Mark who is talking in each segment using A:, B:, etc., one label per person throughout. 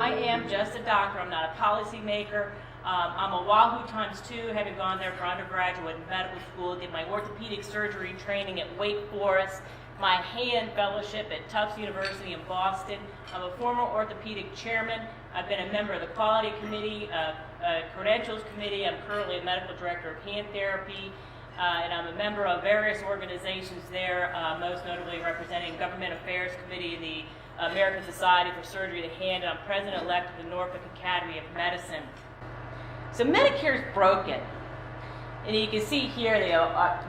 A: I am just a doctor. I'm not a policymaker. I'm a Wahoo ×2, having gone there for undergraduate medical school, did my orthopedic surgery training at Wake Forest, my hand fellowship at Tufts University in Boston. I'm a former orthopedic chairman. I've been a member of the quality committee, credentials committee. I'm currently a medical director of hand therapy, and I'm a member of various organizations there, most notably representing Government Affairs Committee, the American Society for Surgery of the Hand, and I'm president-elect of the Norfolk Academy of Medicine. So Medicare is broken. And you can see here the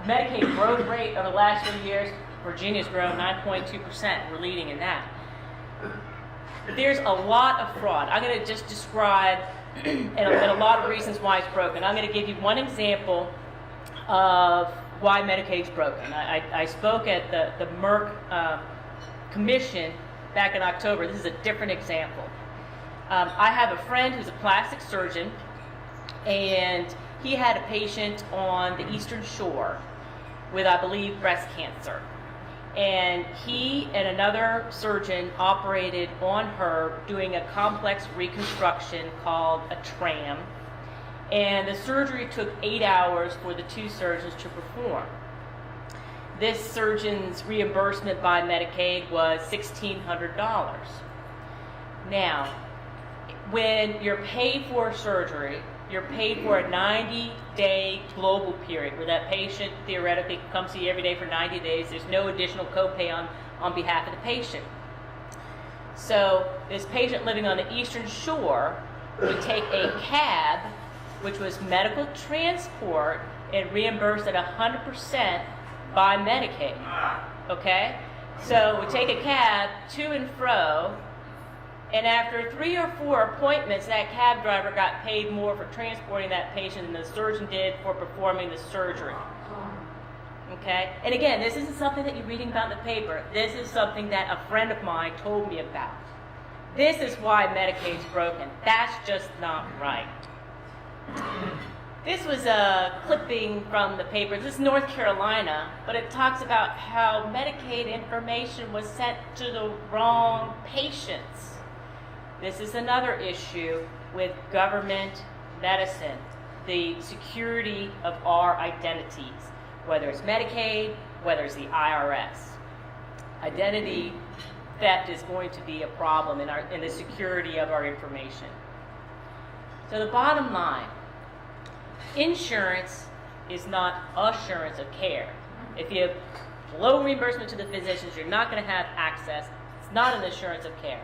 A: Medicaid growth rate over the last 3 years. Virginia's grown 9.2%. We're leading in that. There's a lot of fraud. I'm going to just describe and a lot of reasons why it's broken. I'm going to give you one example of why Medicaid's broken. I spoke at the Merck Commission back in October. This is a different example. I have a friend who's a plastic surgeon, and he had a patient on the Eastern Shore with, I believe, breast cancer. And he and another surgeon operated on her doing a complex reconstruction called a tram. And the surgery took 8 hours for the two surgeons to perform. This surgeon's reimbursement by Medicaid was $1,600. Now, when you're paid for surgery, you're paid for a 90-day global period where that patient theoretically can come see you every day for 90 days. There's no additional copay on behalf of the patient. So this patient living on the Eastern Shore would take a cab, which was medical transport, and reimbursed at 100% by Medicaid. Okay? So we take a cab to and fro, and after 3 or 4 appointments, that cab driver got paid more for transporting that patient than the surgeon did for performing the surgery. Okay? And again, this isn't something that you're reading about in the paper. This is something that a friend of mine told me about. This is why Medicaid's broken. That's just not right. This was a clipping from the paper. This is North Carolina, but it talks about how Medicaid information was sent to the wrong patients. This is another issue with government medicine, the security of our identities, whether it's Medicaid, whether it's the IRS. Identity theft is going to be a problem in the security of our information. So the bottom line, insurance is not assurance of care. If you have low reimbursement to the physicians, you're not going to have access. It's not an assurance of care.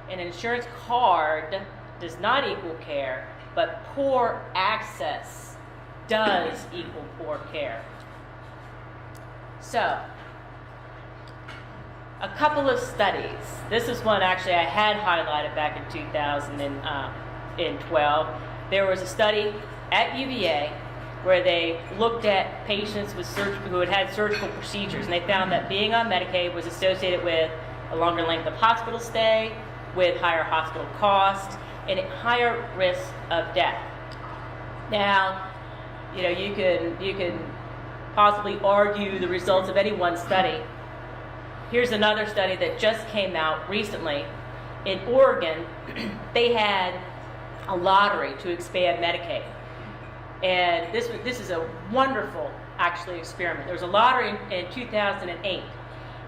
A: An insurance card does not equal care, but poor access does equal poor care. So, a couple of studies. This is one actually I had highlighted back in 2012. There was a study at UVA where they looked at patients with who had had surgical procedures, and they found that being on Medicaid was associated with a longer length of hospital stay, with higher hospital costs, and at higher risk of death. Now, you can possibly argue the results of any one study. Here's another study that just came out recently. In Oregon, they had a lottery to expand Medicaid. And this is a wonderful, actually, experiment. There was a lottery in 2008.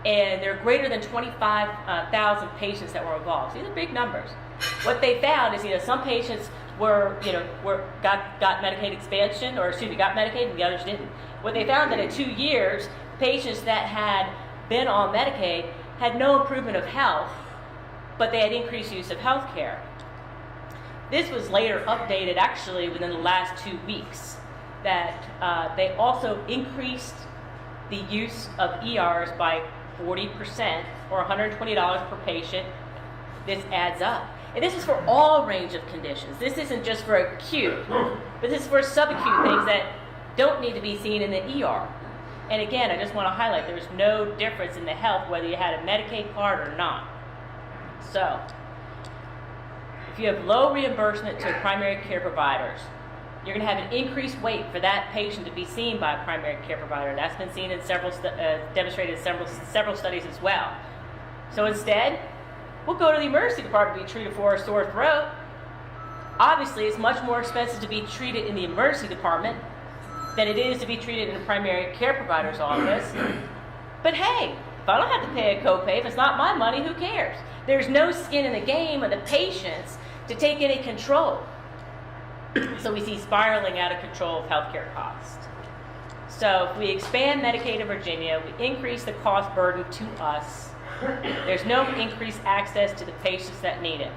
A: And there are greater than 25,000 patients that were involved. So these are big numbers. What they found is, some patients got Medicaid expansion, got Medicaid, and the others didn't. What they found that in 2 years, patients that had been on Medicaid had no improvement of health, but they had increased use of health care. This was later updated, actually, within the last 2 weeks, that they also increased the use of ERs by 40%, or $120 per patient. This adds up. And this is for all range of conditions. This isn't just for acute, but this is for subacute things that don't need to be seen in the ER. And again, I just want to highlight there's no difference in the health whether you had a Medicaid card or not. So, if you have low reimbursement to primary care providers, you're going to have an increased wait for that patient to be seen by a primary care provider. That's been seen in demonstrated in several studies as well. So instead, we'll go to the emergency department to be treated for a sore throat. Obviously, it's much more expensive to be treated in the emergency department than it is to be treated in a primary care provider's office. But hey, if I don't have to pay a copay, if it's not my money, who cares? There's no skin in the game of the patients to take any control. So we see spiraling out of control of healthcare costs. So if we expand Medicaid in Virginia, we increase the cost burden to us. There's no increased access to the patients that need it.